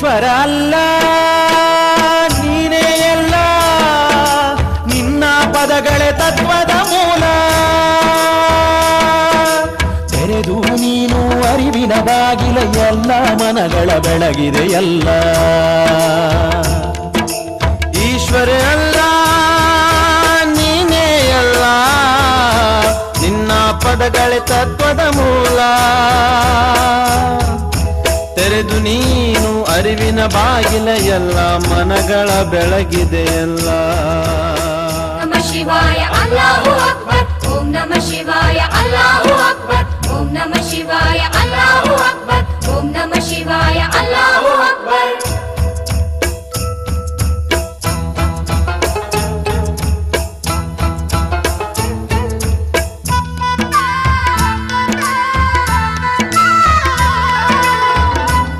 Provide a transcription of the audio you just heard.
ಈಶ್ವರ ಅಲ್ಲ ನೀನೇ ಎಲ್ಲ, ನಿನ್ನ ಪದಗಳೇ ತತ್ವದ ಮೂಲ. ತೆರೆದು ನೀನು ಅರಿವಿನ ಬಾಗಿಲ, ಎಲ್ಲ ಮನಗಳ ಬೆಳಗಿದೆ ಎಲ್ಲ. ಈಶ್ವರ ಅಲ್ಲ ನೀನೇ ಎಲ್ಲ, ನಿನ್ನ ಪದಗಳೇ ತತ್ವದ ಮೂಲ. ತೆರೆದು ನೀನು ಅರಿವಿನ ಬಾಗಿಲ, ಎಲ್ಲ ಮನಗಳ ಬೆಳಗಿದೆ ಎಲ್ಲ. ನಮಃ ಶಿವಾಯ ಅಲ್ಲಾಹು ಅಕ್ಬರ್, ಓಂ ನಮಃ ಶಿವಾಯ ಅಲ್ಲಾಹು ಅಕ್ಬರ್, ಓಂ ನಮಃ ಶಿವಾಯ ಅಲ್ಲಾಹು ಅಕ್ಬರ್, ಓಂ ನಮಃ ಶಿವಾಯ